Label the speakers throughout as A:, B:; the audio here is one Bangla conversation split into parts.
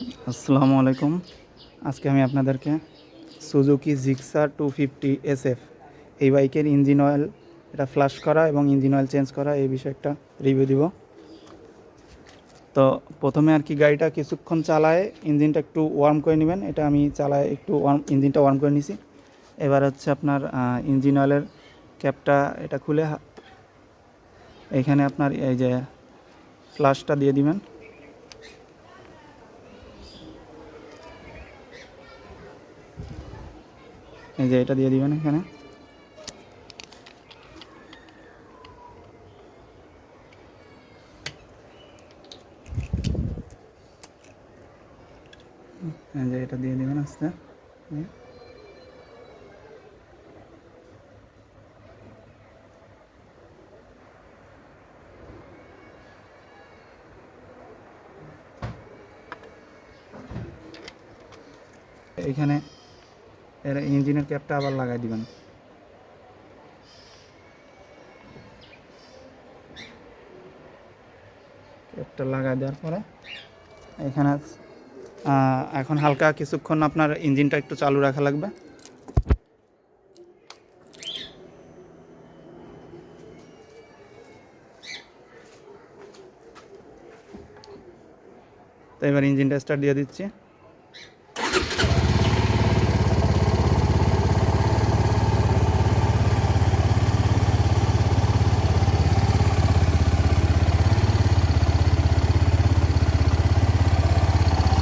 A: আসসালামু আলাইকুম। আজকে আমি আপনাদেরকে সুজুকি জিক্সার 250 SF এই বাইকের ইঞ্জিন অয়েল এটা ফ্লাশ করা এবং ইঞ্জিন অয়েল চেঞ্জ করা এই বিষয়ে একটা রিভিউ দিব। তো প্রথমে আর কি গাড়িটা কিছুক্ষণ চালায় ইঞ্জিনটা একটু ওয়ার্ম করে নেবেন। এটা আমি চালায় একটু ইঞ্জিনটা ওয়ার্ম করে নিছি। এবার হচ্ছে আপনার ইঞ্জিন অয়েলের ক্যাপটা এটা খুলে এখানে আপনার এই যে ফ্লাশটা দিয়ে দিবেন। এই যে এটা দিয়ে দিবেন এখানে। এই যে এটা দিয়ে দিবেন আস্তে। এইখানে এর ইঞ্জিনের ক্যাপটা আবার লাগাই দিবেন। ক্যাপটা লাগাই দেওয়ার পরে এখানে এখন হালকা কিছুক্ষণ আপনার ইঞ্জিনটা একটু চালু রাখা লাগবে। তো এবার ইঞ্জিনটা স্টার্ট দিয়ে দিচ্ছি।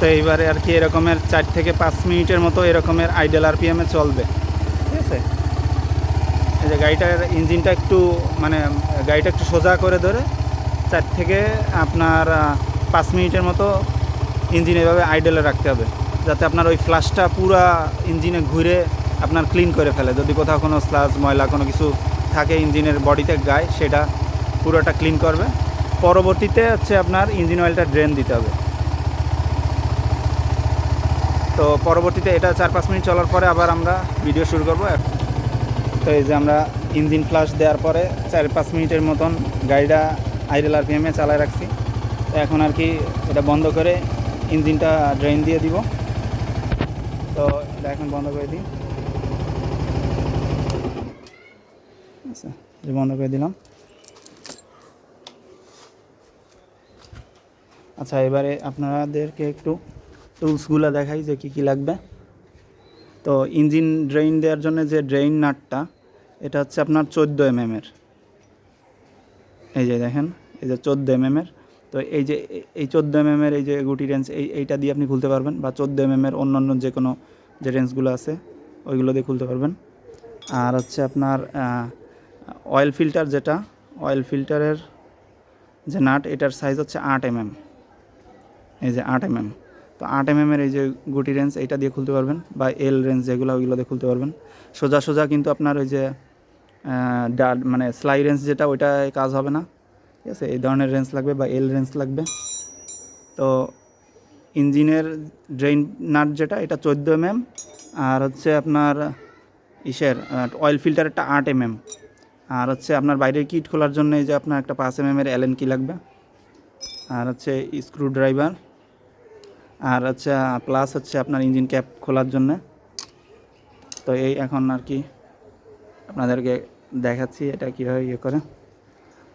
A: তো এইবারে আর কি এরকমের 4 থেকে 5 মিনিটের মতো এরকমের আইডেল আরপিএমে চলবে, ঠিক আছে। এই যে গাড়িটার ইঞ্জিনটা একটু মানে গাড়িটা একটু সোজা করে ধরে 4 থেকে আপনার 5 মিনিটের মতো ইঞ্জিন এভাবে আইডেলে রাখতে হবে, যাতে আপনার ওই ফ্লাশটা পুরা ইঞ্জিনে ঘুরে আপনার ক্লিন করে ফেলে। যদি কোথাও কোনো স্লাজ ময়লা কোনো কিছু থাকে ইঞ্জিনের বডিতে গায়ে, সেটা পুরোটা ক্লিন করবে। পরবর্তীতে হচ্ছে আপনার ইঞ্জিন অয়েলটা ড্রেন দিতে হবে। তো পরবর্তীতে এটা 4-5 মিনিট চলার পরে আবার আমরা ভিডিও শুরু করব। তো এই যে আমরা ইঞ্জিন ফ্লাশ দেওয়ার পরে 4-5 মিনিটের মতন গাড়িটা আইডেল আরপিএমে চালায় রাখছি। তো এখন আর কি এটা বন্ধ করে ইঞ্জিনটা ড্রেন দিয়ে দিব। তো এটা এখন বন্ধ করে দিই। আচ্ছা, এটা বন্ধ করে দিলাম। আচ্ছা, এবারে আপনাদেরকে একটু টুলসগুলো দেখাই যে কী কী লাগবে। তো ইঞ্জিন ড্রেন দেওয়ার জন্য যে ড্রেন নাটটা, এটা হচ্ছে আপনার 14 mm-এর। এই যে দেখেন, এই যে 14 mm-এর। তো এই যে এই 14 mm-এর এই যে গুটি রেঞ্জ এইটা দিয়ে আপনি খুলতে পারবেন, বা 14 mm-এর অন্যান্য যে কোনো যে রেঞ্জগুলো আছে ওইগুলো দিয়ে খুলতে পারবেন। আর হচ্ছে আপনার অয়েল ফিল্টার, যেটা অয়েল ফিল্টারের যে নাট, এটার সাইজ হচ্ছে 8 mm। এই যে 8 mm। তো 8 mm-এর এই যে গুটি রেঞ্জ এইটা দিয়ে খুলতে পারবেন, বা এল রেঞ্জ যেগুলো ওইগুলো দিয়ে খুলতে পারবেন। সোজা সোজা কিন্তু আপনার ওই যে মানে স্লাই রেঞ্জ যেটা, ওইটায় কাজ হবে না, ঠিক আছে। এই ধরনের রেঞ্জ লাগবে বা এল রেঞ্জ লাগবে। তো ইঞ্জিনের ড্রেন নাট যেটা, এটা 14 mm। আর হচ্ছে আপনার অয়েল ফিল্টারেরটা 8 mm। আর হচ্ছে আপনার বাইরের কিট খোলার জন্য এই যে আপনার একটা 5 mm-এর অ্যালেন কি লাগবে। আর হচ্ছে স্ক্রু ড্রাইভার। আর হচ্ছে প্লাস হচ্ছে আপনার ইঞ্জিন ক্যাপ খোলার জন্য। তো এই এখন আর কি আপনাদেরকে দেখাচ্ছি এটা কীভাবে ইয়ে করে।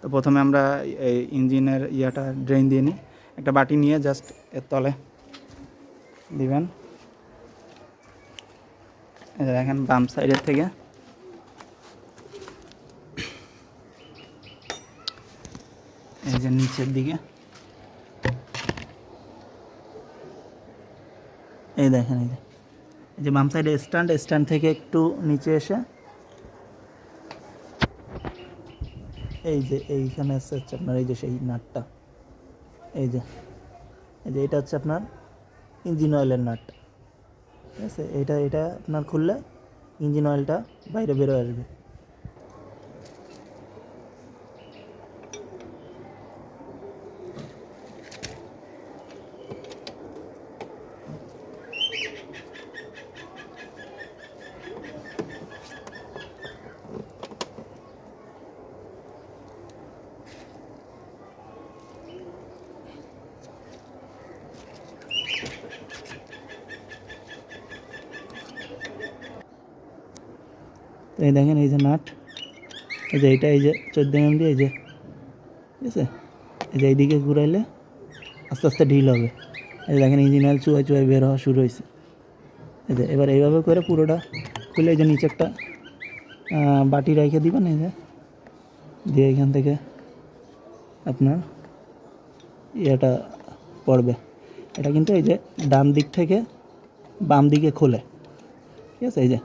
A: তো প্রথমে আমরা এই ইঞ্জিনের ইয়াটা ড্রেন দিয়ে নিই। একটা বাটি নিয়ে জাস্ট এর তলে দিবেন। এই দেখেন বাম সাইডের থেকে এই যে নিচের দিকে, এই দেখেন এই যে বাম সাইডে স্ট্যান্ড থেকে একটু নিচে এসে এই যে এইখানে হচ্ছে আপনার এই যে সেই নাটটা, এই যে এটা হচ্ছে আপনার ইঞ্জিন অয়েলের নাট, ঠিক আছে। এটা আপনার খুললে ইঞ্জিন অয়েলটা বাইরে বেরোয় আসবে। এই দেখেন এই যে নাট, এই যে এইটা, এই যে 14 mm দিয়ে, এই যে ঠিক আছে, এই যে এইদিকে ঘুরাইলে আস্তে আস্তে ঢিল হবে। এই দেখেন ইঞ্জিন অয়েল চুয়াই চুয়াই বের হওয়া শুরু হয়েছে। এই যে এবার এইভাবে করে পুরোটা খুলে এই যে নিচে একটা বাটি রেখে দিবেন, এই যে দিয়ে এখান থেকে আপনার ইয়েটা পড়বে। এটা কিন্তু এই যে ডান দিক থেকে বাম দিকে খোলে, ঠিক আছে। এই যে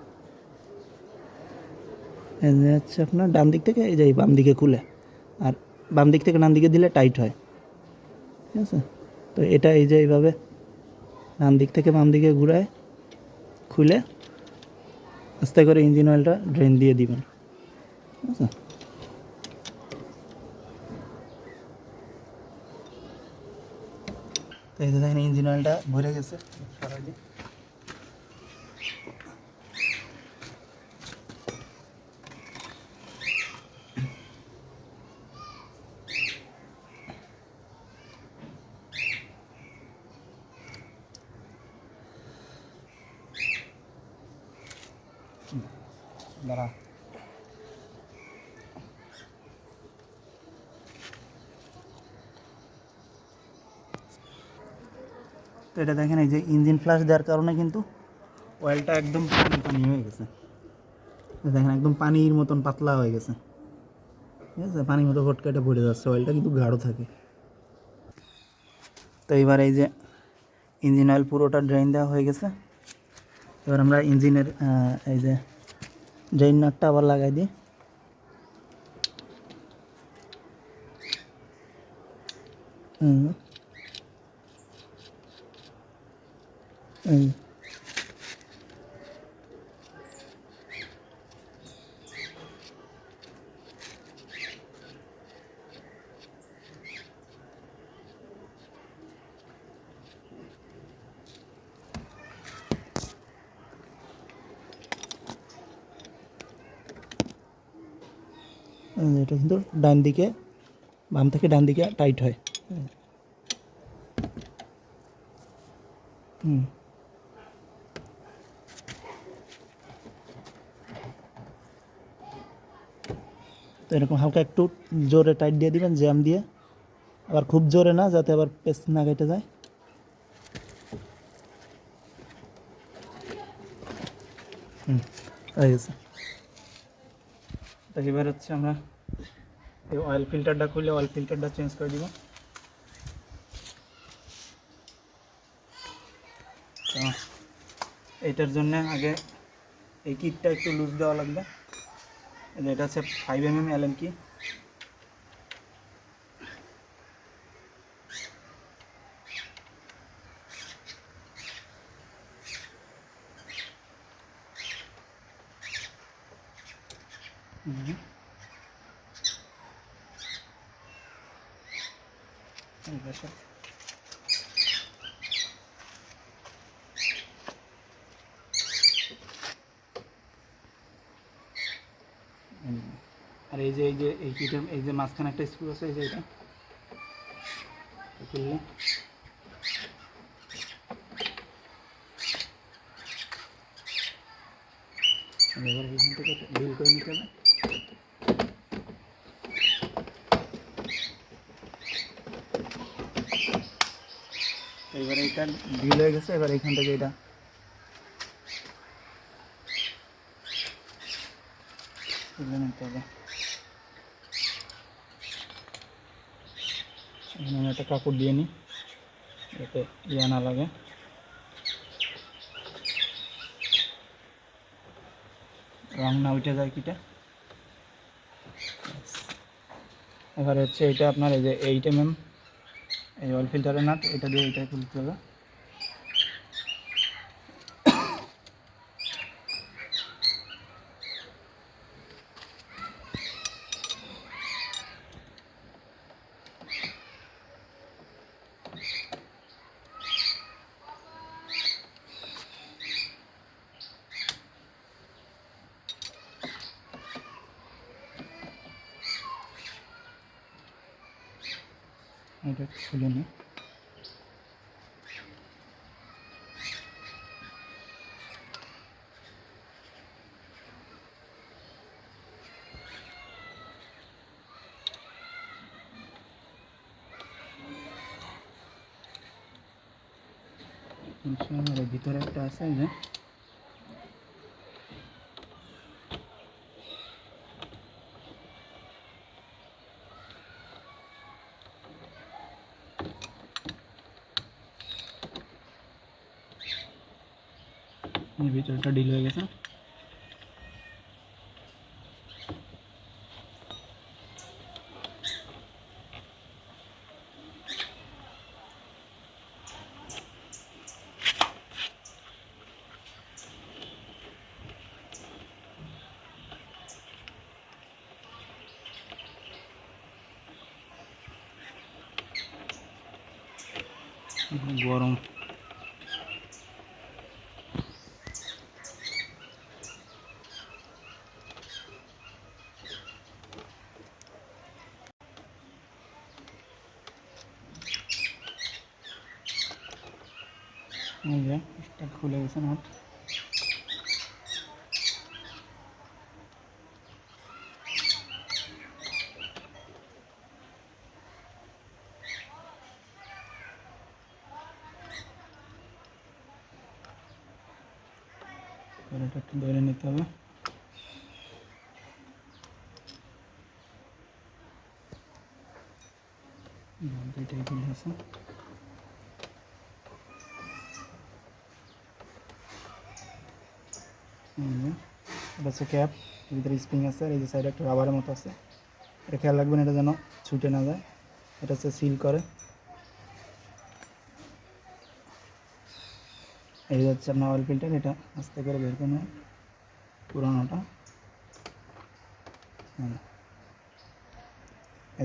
A: হচ্ছে আপনার ডান দিক থেকে এই যে বাম দিকে খুলে, আর বাম দিক থেকে ডান দিকে দিলে টাইট হয়, ঠিক আছে। তো এটা এই যে এইভাবে ডান দিক থেকে বাম দিকে ঘুরায় খুলে আস্তে করে ইঞ্জিন অয়েলটা ড্রেন দিয়ে দিবেন, ঠিক আছে। তো এই যে দেখেন ইঞ্জিন অয়েলটা ভরে গেছে। দাঁড়া, তো এটা দেখেন এই যে ইঞ্জিন ফ্লাশ দেওয়ার কারণে কিন্তু অয়েলটা একদম পানি পানি হয়ে গেছে। দেখেন একদম পানির মতন পাতলা হয়ে গেছে, ঠিক আছে। পানির মতো ফটকাটা পড়ে যাচ্ছে, অয়েলটা কিন্তু গাঢ় থাকে। তো এবার এই যে ইঞ্জিন অয়েল পুরোটা ড্রেন দেওয়া হয়ে গেছে। এবার আমরা ইঞ্জিনের এই যে ড্রেন নাটটা আবার লাগাই দিই। এটা কিন্তু ডান দিকে বাম থেকে ডান দিকে টাইট হয়। তো এরকম হালকা একটু জোরে টাইট দিয়ে দিবেন জ্যাম দিয়ে, আবার খুব জোরে না, যাতে আবার পেস না কেটে যায়। হয়ে গেছে। তো এবার হচ্ছে আমরা এই অয়েল ফিল্টারটা খুলে অয়েল ফিল্টারটা চেঞ্জ করে দিব। তো এইটার জন্য আগে এই কিটটা একটু লুজ দেওয়া লাগবে। এটা হচ্ছে 5 mm অ্যালেন কি। আর এই যে এই কিটের এই যে মাঝখানে একটা স্ক্রু আছে, এই যে এটা খুললে এবার এখান থেকে ঢিল করে নিতে হবে। এবার এইটা ঢিল হয়ে গেছে, এবার এইখান থেকে এটা তুলে নিতে হবে। এখানে আমি একটা কাপড় দিয়ে নিই যাতে ইয়ে না লাগে। রং না উঠে যায় কিটা। এবার হচ্ছে এটা আপনার এই যে 8 mm এই অয়েল ফিল্টারের নাট, এটা দিয়ে এটা খুলতে হবে। এটা খুলে নিই। ইনশাআল্লাহ এর ভিতরে একটা আছে এই যে ভিতরটা ডিল হয়ে গেছে। গরম এই যে স্টার্ট খুলে গেছে নাট। এটা একটু ধরে নিতে হবে। দুইটাই খুলে আছে। এটা হচ্ছে ক্যাপ, ভিতরে স্প্রিং আছে, আর এই যে সাইডে একটা রাবারের মতো আছে। এটা খেয়াল রাখবেন এটা যেন ছুটে না যায়। এটা হচ্ছে সিল করে। এই হচ্ছে আপনার অয়েল ফিল্টার, এটা আস্তে করে বের করে নেবেন পুরানোটা।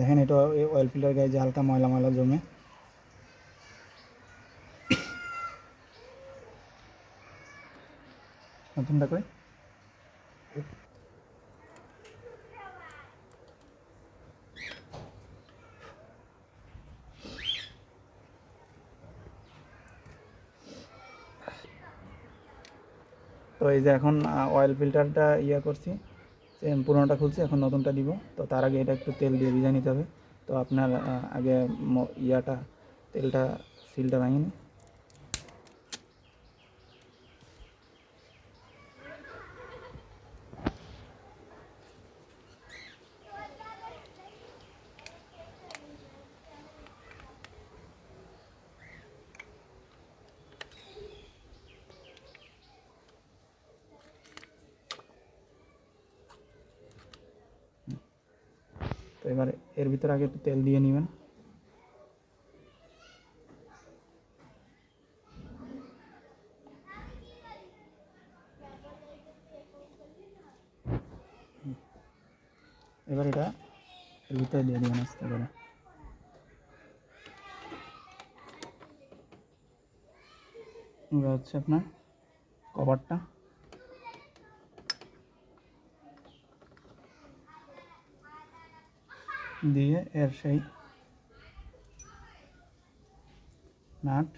A: দেখেন এটা অয়েল ফিল্টার গায়ে যে হালকা ময়লা ময়লা জমে, নতুনটা কই তো এই যে এখন অয়েল ফিল্টারটা করছি, পুরোনোটা খুলছি, এখন নতুনটা দিব। তো তার আগে এটা একটু তেল দিয়ে ভিজাই নিতে হবে। তো আপনার আগে তেলটা সিলটা ভাঙিয়ে নিন। তো এবার এর ভিতরে আগে একটু তেল দিয়ে নেবেন। এবার এটা এর ভিতরে দিয়ে দেবেন আস্তে করে। এবার হচ্ছে আপনার কভারটা দিয়ে এর সেই নাট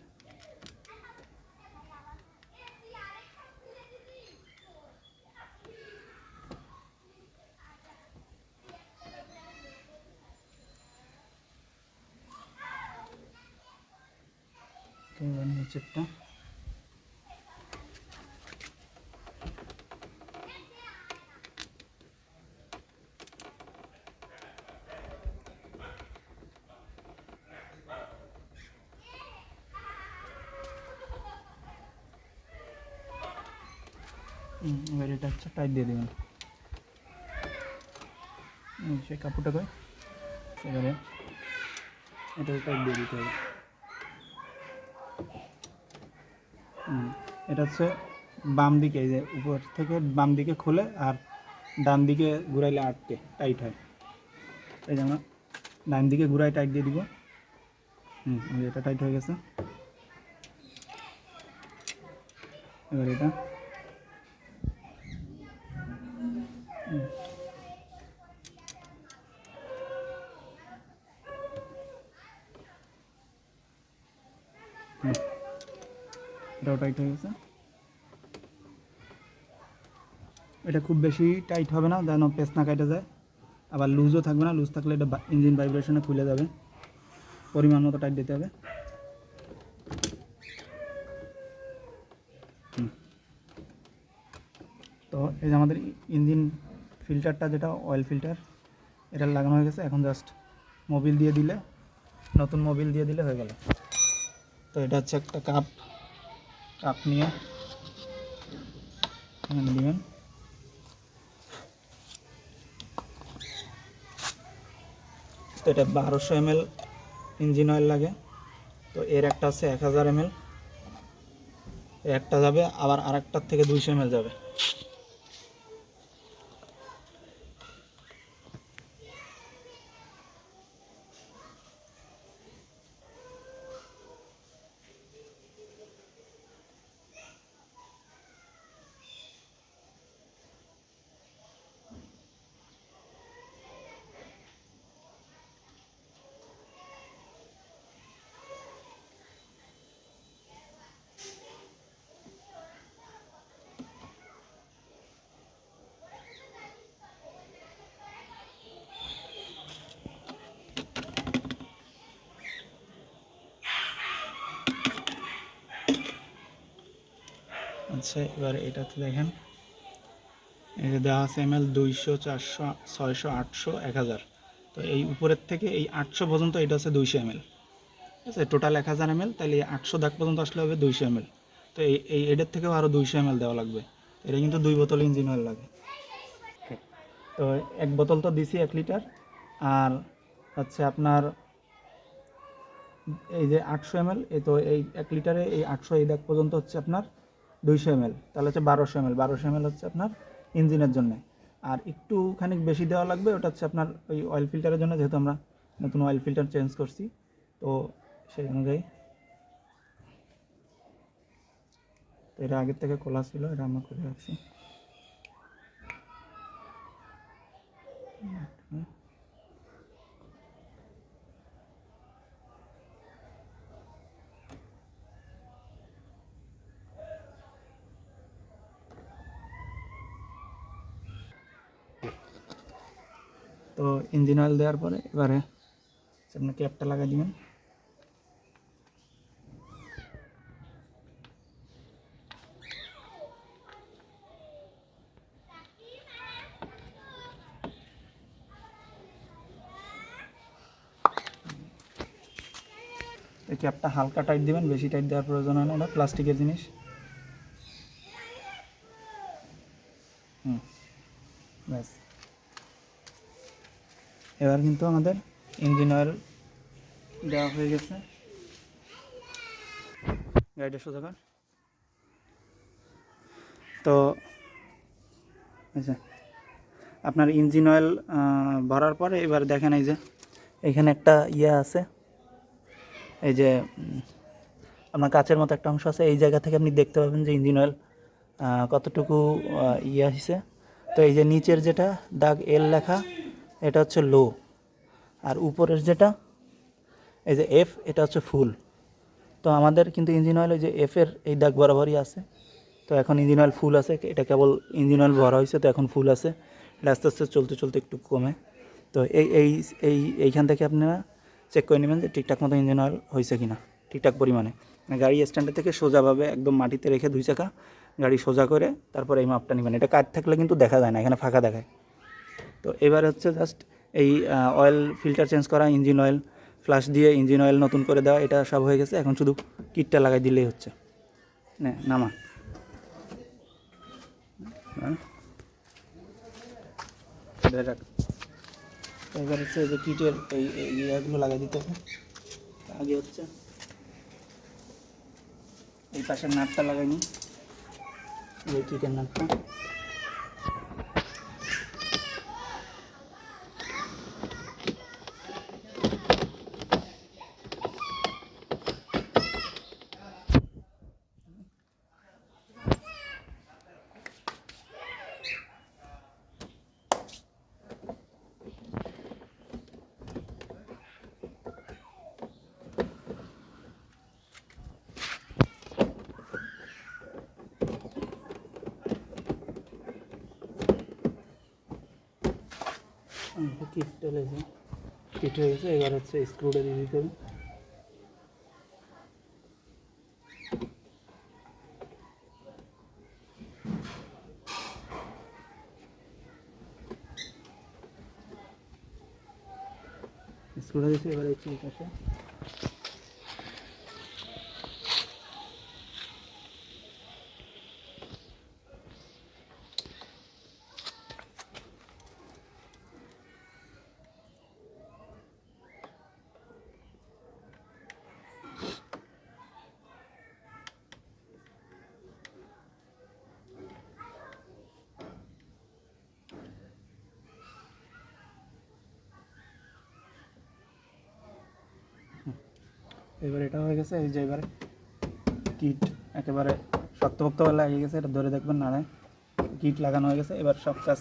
A: এবার নিচেরটা এবার এটা হচ্ছে টাইট দিয়ে দেবেন। সেই কাপড়টা করে এবারে এটাও টাইট দিয়ে দিতে হবে। এটা হচ্ছে বাম দিকে, এই যে উপর থেকে বাম দিকে খোলে আর ডান দিকে ঘুরাইলে আটকে টাইট হয়। এই যে আমরা ডান দিকে ঘুরাই টাইট দিয়ে দিব। এটা টাইট হয়ে গেছে। এবার এটা এটাও টাইট হয়ে গেছে। এটা খুব বেশি টাইট হবে না যেন পেস না কাটা যায়, আবার লুজও থাকবে না। লুজ থাকলে এটা ইঞ্জিন ভাইব্রেশনে খুলে যাবে। পরিমাণ মতো টাইট দিতে হবে। তো এই যে আমাদের ইঞ্জিন ফিল্টারটা, যেটা অয়েল ফিল্টার, এটা লাগানো হয়ে গেছে। এখন জাস্ট মোবিল দিয়ে দিলে, নতুন মোবিল দিয়ে দিলে হয়ে গেল। তো এটা হচ্ছে একটা কাপ নিয়ে দিবেন। তো এটা 1200 ml ইঞ্জিন অয়েল লাগে। তো এর একটা আছে 1000 ml, একটা যাবে, আবার আরেকটার থেকে 200 ml যাবে। আচ্ছা, এবার এটাতে দেখেন, এই যে দেওয়া আছে ml 200, 400, 600, 800, 1000। তো এই উপরের থেকে এই 800 পর্যন্ত এটা হচ্ছে 200 ml। ঠিক আছে, টোটাল 1000 ml, তাহলে 800 দাগ পর্যন্ত আসলে হবে 200 ml। তো এটার থেকেও আরও 200 ml দেওয়া লাগবে। এটা কিন্তু 2 বোতল ইঞ্জিন অয়েল লাগে। তো 1 বোতল তো দিছি 1 লিটার, আর হচ্ছে আপনার এই যে 800 ml, তো এই 1 লিটারে এই 800 এই দাগ পর্যন্ত হচ্ছে আপনার 200 ml, তাহলে হচ্ছে 1200 ml। 1200 ml হচ্ছে আপনার ইঞ্জিনের জন্য। আর একটু খানিক বেশি দেওয়া লাগবে, ওটা হচ্ছে আপনার ওই অয়েল ফিল্টারের জন্য, যেহেতু আমরা নতুন অয়েল ফিল্টার চেঞ্জ করছি। তো সেই অনুযায়ী, তো এটা আগের থেকে খোলা ছিল, এটা আমরা করে রাখছি। তো ইঞ্জিন অয়েল দেওয়ার পরে এবারে আপনি ক্যাপটা লাগাই দিবেন। এই ক্যাপটা হালকা টাইট দিবেন, বেশি টাইট দেওয়ার প্রয়োজন হয় না, এটা প্লাস্টিকের জিনিস। ব্যাস, এবার কিন্তু আমাদের ইঞ্জিন অয়েল দেওয়া হয়ে গেছে। গাড়িটা সোজা কর। তো আচ্ছা, আপনার ইঞ্জিন অয়েল ভরার পরে এবার দেখেন, এই যে এখানে একটা ইয়ে আছে, এই যে আপনার কাচের মতো একটা অংশ আছে। এই জায়গা থেকে আপনি দেখতে পাবেন যে ইঞ্জিন অয়েল কতটুকু ইয়ে আসছে। তো এই যে নিচের যেটা দাগ এল লেখা, এটা হচ্ছে লো, আর উপরের যেটা এই যে এফ, এটা হচ্ছে ফুল। তো আমাদের কিন্তু ইঞ্জিন অয়েল, এই যে এফের এই দাগ বরাবরই আছে। তো এখন ইঞ্জিন অয়েল ফুল আছে, এটা কেবল ইঞ্জিন অয়েল ভরা হয়েছে, তো এখন ফুল আছে। এটা আস্তে আস্তে চলতে চলতে একটু কমে। তো এইখান থেকে আপনারা চেক করে নেবেন যে ঠিকঠাক মতো ইঞ্জিন অয়েল হয়েছে কিনা, ঠিকঠাক পরিমাণে। গাড়ি স্ট্যান্ডের থেকে সোজাভাবে একদম মাটিতে রেখে 2 চাকা গাড়ি সোজা করে তারপর এই মাপটা নেবেন। এটা কাজ থাকলে কিন্তু দেখা যায় না, এখানে ফাঁকা দেখায়। তো এবার হচ্ছে জাস্ট এই অয়েল ফিল্টার চেঞ্জ করা, ইঞ্জিন অয়েল ফ্লাশ দিয়ে ইঞ্জিন অয়েল নতুন করে দেওয়া, এটা সব হয়ে গেছে। এখন শুধু কিটটা লাগাই দিলেই হচ্ছে। নামা, এবার হচ্ছে যে কিটের এই ইয়েগুলো লাগাই দিতে হবে। আগে হচ্ছে এই পাশের নাটটা লাগাই নিই, এই কিটের নাটটা। কিটটা লেগে কিট হয়ে গেছে। এবার হচ্ছে স্ক্রুটা দিয়ে দিতে হবে। স্ক্রুটা দিচ্ছি, এবার এই পাশে এবার এটা হয়ে গেছে। এই যে এবারে কিট একেবারে শক্তপোক্ত লাগিয়ে গেছে, এটা ধরে দেখবেন না, কিট লাগানো হয়ে গেছে। এবার সব কাজ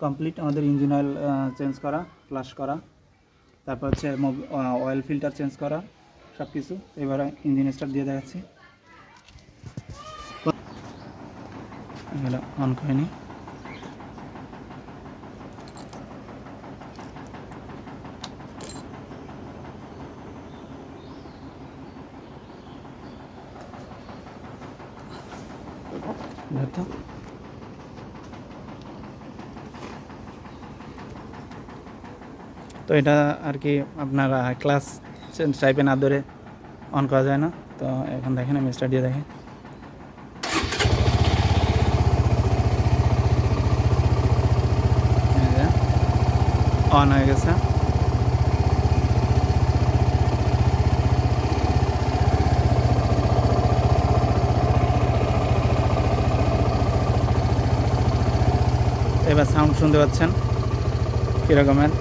A: কমপ্লিট। আমাদের ইঞ্জিন অয়েল চেঞ্জ করা, ফ্লাশ করা, তারপর হচ্ছে অয়েল ফিল্টার চেঞ্জ করা, সব কিছু। এবারে ইঞ্জিন স্টার্ট দিয়ে দেখাচ্ছি। অন করেনি, তো এটা আর কি আপনার ক্লাস টাইপে না ধরে অন করা যায় না। তো এখন দেখেন, আমি স্টার্ট দিয়ে দেখি, অন হয়ে গেছে। এবার সাউন্ড শুনতে পাচ্ছেন কীরকমের।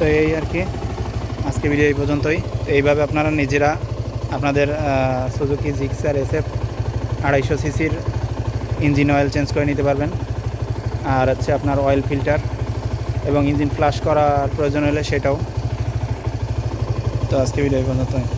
A: তো এই আর কি আজকে ভিডিও এই পর্যন্তই। তো এইভাবে আপনারা নিজেরা আপনাদের সুজুকি জিক্সার SF 250 সিসির ইঞ্জিন অয়েল চেঞ্জ করে নিতে পারবেন। আর হচ্ছে আপনার অয়েল ফিল্টার এবং ইঞ্জিন ফ্লাশ করার প্রয়োজন হলে সেটাও। তো আজকে ভিডিও এই পর্যন্তই।